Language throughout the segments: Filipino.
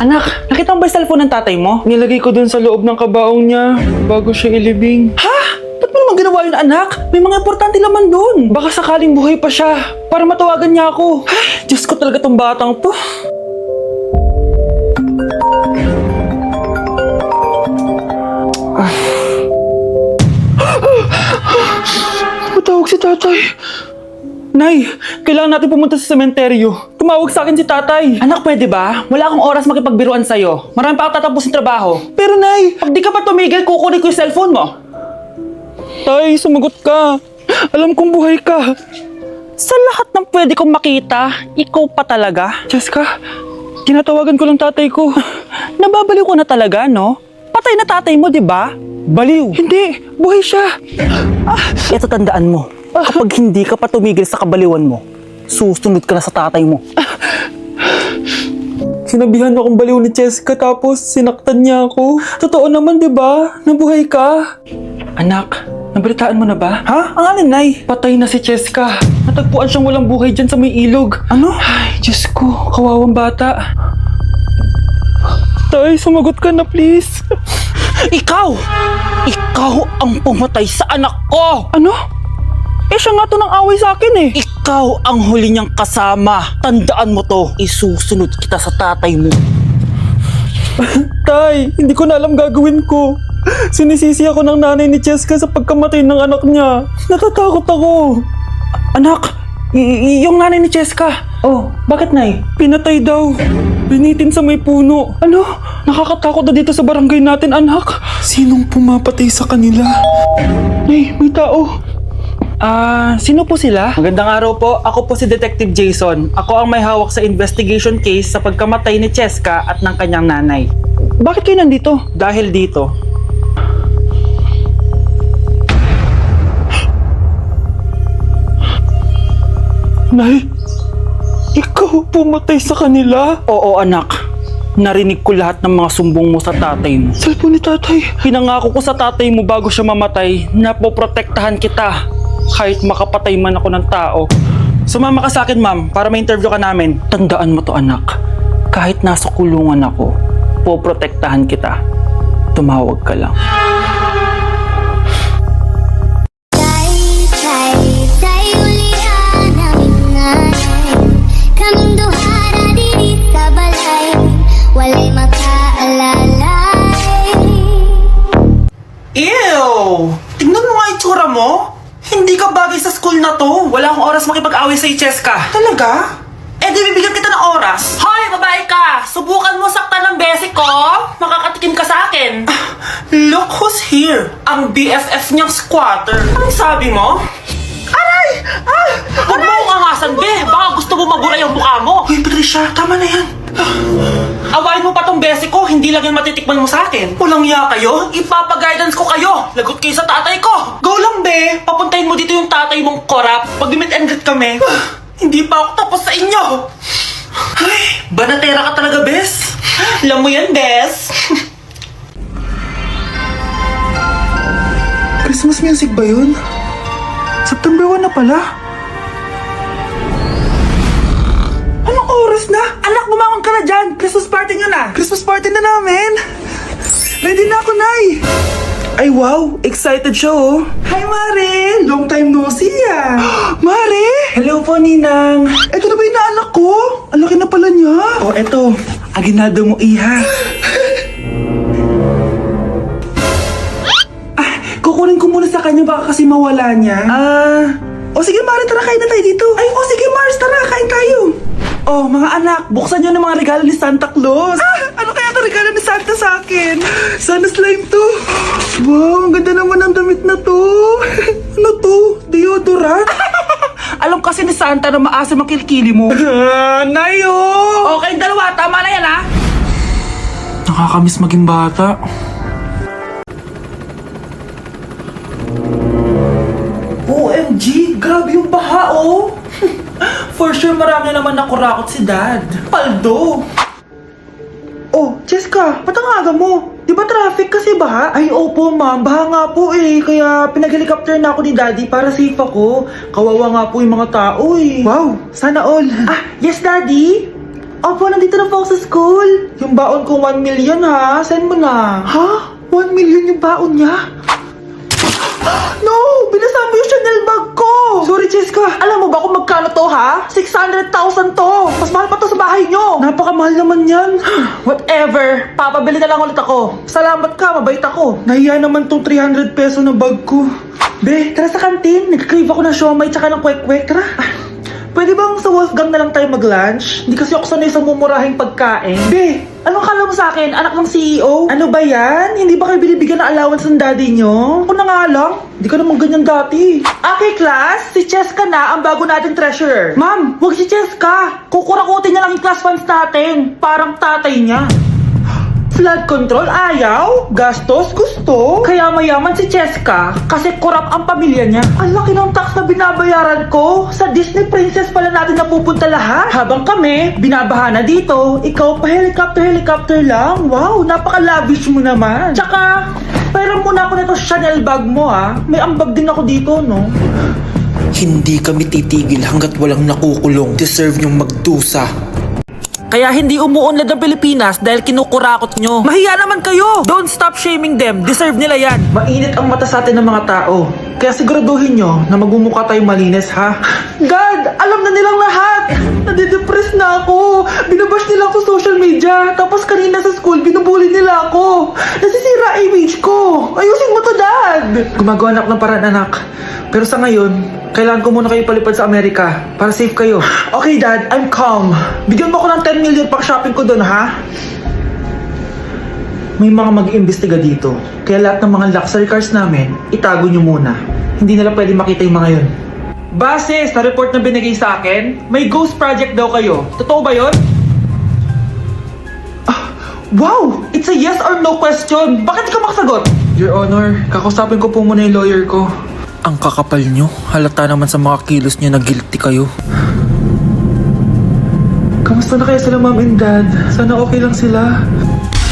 Anak, nakita mo ba yung cellphone ng tatay mo? Nilagay ko dun sa loob ng kabaong niya bago siya ilibing. Ha? Ba't mo naman ginawa yun, anak? May mga importante laman dun. Baka sakaling buhay pa siya para matawagan niya ako. Ay, Diyos ko talaga tong batang to. Matawag si tatay. Nay, kailangan natin pumunta sa sementeryo. Tumawag sa akin si tatay. Anak, pwede ba? Wala akong oras makipagbiruan sa'yo. Marami pa ako tatapusin trabaho. Pero nay, Pag di ka pa tumigil, kukunin ko yung cellphone mo. tay, sumagot ka. Alam kong buhay ka. Sa lahat ng pwede kong makita, ikaw pa talaga. Jessica, tinatawagan ko lang tatay ko. Nababaliw ko na talaga, no? Patay na tatay mo, di ba? Baliw. Hindi, buhay siya. Ito tandaan mo. Kapag hindi ka pa tumigil sa kabaliwan mo, susunod ka na sa tatay mo. Sinabihan akong baliw ni Jessica tapos sinaktan niya ako. Totoo naman, di ba? Nabuhay ka. Anak, nabalitaan mo na ba? Ha? Ang alin, Nay? Patay na si Jessica. Natagpuan siyang walang buhay dyan sa may ilog. Ano? Ay, Diyos ko, kawawang bata. Tay, sumagot ka na please. Ikaw! Ikaw ang pumatay sa anak ko! Ano? Eh siya nga to ng away sa akin eh. Ikaw ang huli niyang kasama. Tandaan mo to. Isusunod kita sa tatay mo. Tay, hindi ko na alam gagawin ko. Sinisisi ako ng nanay ni Jessica sa pagkamatay ng anak niya. Natatakot ako. Anak, yung nanay ni Jessica. Oh, Bakit, Nay? pinatay daw. Binitin sa may puno. Ano? Nakakatakot na dito sa barangay natin, anak. Sinong pumapatay sa kanila? Nay, may tao. Sino po sila? Magandang araw po. Ako po si Detective Jason. Ako ang may hawak sa investigation case sa pagkamatay ni Cheska at ng kanyang nanay. Bakit kayo nandito? Dahil dito, Nay, ikaw pumatay sa kanila? oo anak, narinig ko lahat ng mga sumbong mo sa tatay mo. Cellphone ni tatay. Pinangako ko sa tatay mo bago siya mamatay na poprotektahan kita kahit makapatay man ako ng tao. Sumama ka sa akin, ma'am, para ma-interview ka namin. Tandaan mo to, anak. Kahit nasa kulungan ako, poprotektahan kita. Tumawag ka lang. Kaming duhara diri sa balay, walay makaalalay. Ew! Tingnan mo nga itsura mo. Hindi ka bagay sa school na to. Wala akong oras makipag-away sa Cheska. Talaga? Eh di bibigyan kita ng oras. Hoy, babae ka! Subukan mo saktan ng besi ko. Makakatikim ka sa akin. Look who's here. Ang BFF niyang squatter. Anong sabi mo? Aray! Huwag mo akong angasan, be. Baka gusto mo mabura yung mukha mo. Hoy, Patricia, tama na yan. Awayin mo pa tong besi ko, hindi lang yan matitikman mo sa akin. Walang iya kayo, ipapag-guidance ko kayo. Lagot kayo sa tatay ko. Go lang, be. Papuntahin mo dito yung tatay mong korap. Pag meet and greet kami, hindi pa ako tapos sa inyo. Ay, banatera ka talaga, bes. Alam mo yan, bes. Christmas music ba yun? September 1 na pala. Anong oras na? Anak, bumangon ka na dyan. Christmas party nga na. Christmas party na namin. Ready na ako, Nay. Ay wow, excited siya oh. Hi, Mare. Long time no see, ah. Mare! Hello po, Ninang. Ito na ba yung naanak ko? Ang laki na pala niya. Oh, eto. Aginaldo mo, iha. Kukunin ko muna sa kanya baka kasi mawala niya. O sige Mare, tara kain na tayo dito. Ay, oh sige, Mars, tara, kain tayo. Oh, mga anak, buksan nyo ng mga regalo ni Santa Claus. Ano kaya ito regalo ni Santa sa akin? Sana slime to. Wow, ang ganda naman ng damit na to. Ano to? Deodorant? Alam kasi ni Santa na maasim ang kilikili mo. Nayo! Okay, dalawa, tama na yan, ha? Nakakamiss maging bata. OMG, grabe yung baha, oh. For sure, marami naman nakurakot si Dad. Paldo. Oh, Jessica, ba't ang aga mo? Di ba traffic kasi baha? Ay, opo, ma'am. Baha nga po eh. Kaya pinag-helicopter na ako ni Daddy para safe ako. Kawawa nga po yung mga tao eh. Wow, sana all. Yes, Daddy? Opo, nandito na po ako sa school. Yung baon ko 1 million ha. Send mo na. Ha? 1 million yung baon niya? No! Binasa mo yung Chanel bag ko! Sorry, Cheska. Alam mo ba kung magkano to, ha? 600,000 to! Mas mahal pa to sa bahay nyo! Napakamahal naman yan. Whatever. Papabili na lang ulit ako. Salamat ka, mabait ako. Nahiya naman tong 300 peso na bag ko. Be, tara sa kantin. Nagka-crave ako ng siomay tsaka ng kwek-kwek. Tara. Pwede bang sa Wolfgang na lang tayo mag-lunch? Hindi kasi ako sanay sa mumurahing pagkain. Be, anong kala mo sa akin? Anak ng CEO? Ano ba yan? Hindi ba kayo binibigyan ng allowance ng daddy nyo? Ako na nga lang. Hindi ka naman ganyan dati. Okay, class. Si Cheska na ang bago nating treasurer. Ma'am, huwag si Cheska. Kukurakutin niya lang yung class funds natin. Parang tatay niya. Flood control, ayaw. Gastos, gusto. Kaya mayaman si Cheska kasi korap ang pamilya niya. Ang laki ng tax na binabayaran ko. Sa Disney Princess pala natin napupunta lahat. Habang kami, binabaha na dito. Ikaw pa helicopter lang. Wow, napaka-lavish mo naman. Tsaka, pera muna ako nito Chanel bag mo ha. May ambag din ako dito, no? Hindi kami titigil hanggat walang nakukulong. Deserve niyong magdusa. Kaya hindi umuunlad ang Pilipinas dahil kinukurakot nyo. Mahiya naman kayo! Don't stop shaming them. Deserve nila yan. Mainit ang mata sa atin ng mga tao. Kaya siguraduhin nyo na magmumukha tayong malinis, ha? God! Alam na nilang lahat! Nadidepress na ako! Binabash nila ako sa social media. Tapos kanina sa school, binubuli nila ako. Nasisira image ko. Ayusin mo to, Dad! Gumagawa anak ng paraan, anak. Pero sa ngayon, kailangan ko muna kayo palipad sa Amerika para safe kayo. Okay, Dad, I'm calm. Bigyan mo ako ng 10 million pang shopping ko doon, ha? May mga mag-iimbestiga dito. Kaya lahat ng mga luxury cars namin, itago nyo muna. Hindi nila pwede makita yung mga yun. Base sa report na binigay sa akin, may ghost project daw kayo. Totoo ba yun? Wow! It's a yes or no question. Bakit di ka makasagot? Your Honor, kakausapin ko po muna yung lawyer ko. Ang kakapal nyo. Halata naman sa mga kilos nyo na guilty kayo. Kamusta na kayo sila, Mom and Dad? Sana okay lang sila.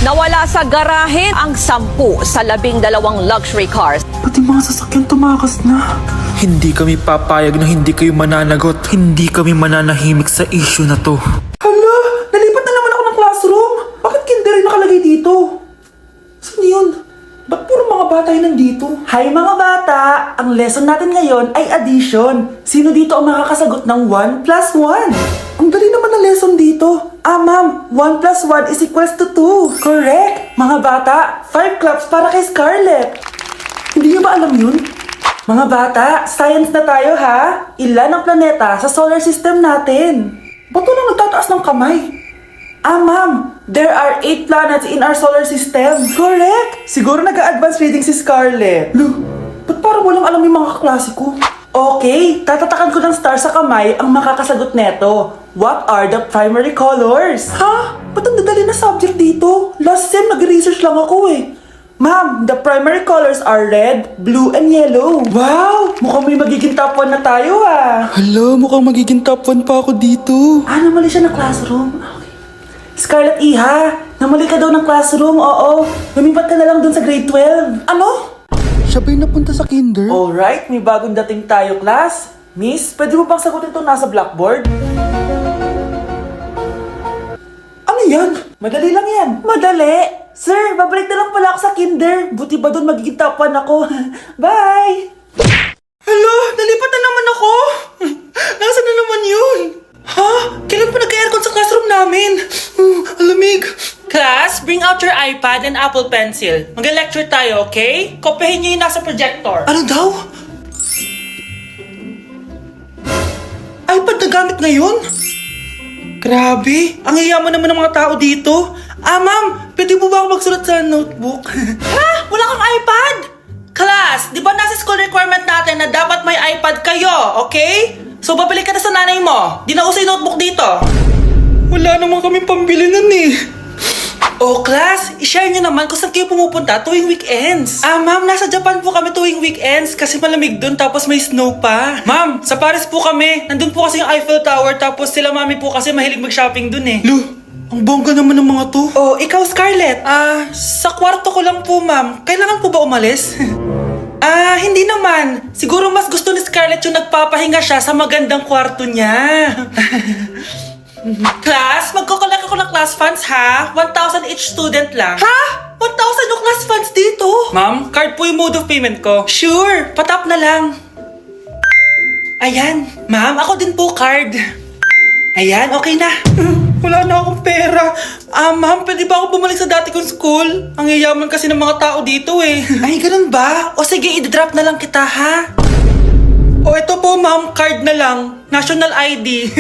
Nawala sa garahe ang 10 sa 12 luxury cars. Pati mga sasakyan tumakas na. Hindi kami papayag na hindi kayo mananagot. Hindi kami mananahimik sa issue na to. Hala! Nalipat na naman ako ng classroom. Bakit kinder rin nakalagay dito? Saan yun? Ba't puro mga bata yung nandito? Hi mga bata! Ang lesson natin ngayon ay addition. Sino dito ang makakasagot ng 1 plus 1? Ang dali naman ng lesson dito. Ma'am, 1 plus 1 is equals to 2. Correct! Mga bata, 5 claps para kay Scarlett. Hindi niyo ba alam yun? Mga bata, science na tayo ha? Ilan ang planeta sa solar system natin? Ba't walang nagtataas ng kamay? Ma'am, there are 8 planets in our solar system. Correct! Siguro nag-a-advance reading si Scarlett. Lo, ba't parang walang alam yung mga kaklase ko? Okay, tatatakan ko ng star sa kamay ang makakasagot neto. What are the primary colors? Ha? Ba't ang dadali na subject dito? Last sem, nag-research lang ako eh. Ma'am, the primary colors are red, blue, and yellow. Wow! Mukhang may magiging top 1 na tayo ah. Hala, mukhang magiging top 1 pa ako dito. Namali siya ng classroom. Okay. Scarlett Iha, namali ka daw ng classroom, oo. Lumipat ka na lang dun sa grade 12. Ano? Siya ba'y napunta sa kinder? Alright, may bagong dating tayo, class. Miss, pwede mo bang sagutin itong nasa blackboard? Ano yan? Madali lang yan. Madali? Sir, babalik na lang pala ako sa kinder. Buti ba doon magiging top 1 ako? Bye! Hello, nalipat na naman ako. Nasaan na naman yun? Ha? Kailan pa nag-aircon sa classroom namin? Alamig. Class, bring out your iPad and Apple Pencil. Mag-lecture tayo, okay? Kopyahin niyo yung nasa projector. Ano daw? iPad na gamit ngayon? Grabe, ang yayaman naman ng mga tao dito. Ma'am, pwede po ba ako magsulat sa notebook? Ha? Wala kang iPad? Class, di ba nasa school requirement natin na dapat may iPad kayo, okay? So, babalik ka na sa nanay mo. Di na uso yung notebook dito. Wala naman kami pambili nun eh. Oh, class, i-share nyo naman kung saan kayo pumupunta tuwing weekends. Ma'am, nasa Japan po kami tuwing weekends kasi malamig dun tapos may snow pa. Ma'am, sa Paris po kami. Nandun po kasi yung Eiffel Tower tapos sila mami po kasi mahilig mag-shopping dun eh. Lo, ang bongga naman ng mga to. Oh, ikaw Scarlett. Sa kwarto ko lang po, ma'am. Kailangan po ba umalis? Hindi naman. Siguro mas gusto ni Scarlett yung nagpapahinga siya sa magandang kwarto niya. Class, magkukulak ako ng class funds ha. 1,000 each student lang. Ha? 1,000 yung class funds dito? Ma'am, card po yung mode of payment ko. Sure, patap na lang. Ayan, ma'am, ako din po card. Ayan, okay na. Wala na akong pera. Ma'am, pwede ba ako bumalik sa dati kong school? Ang yayaman kasi ng mga tao dito eh. Ay, ganun ba? O sige, i-drop na lang kita ha. O ito po ma'am, card na lang. National ID.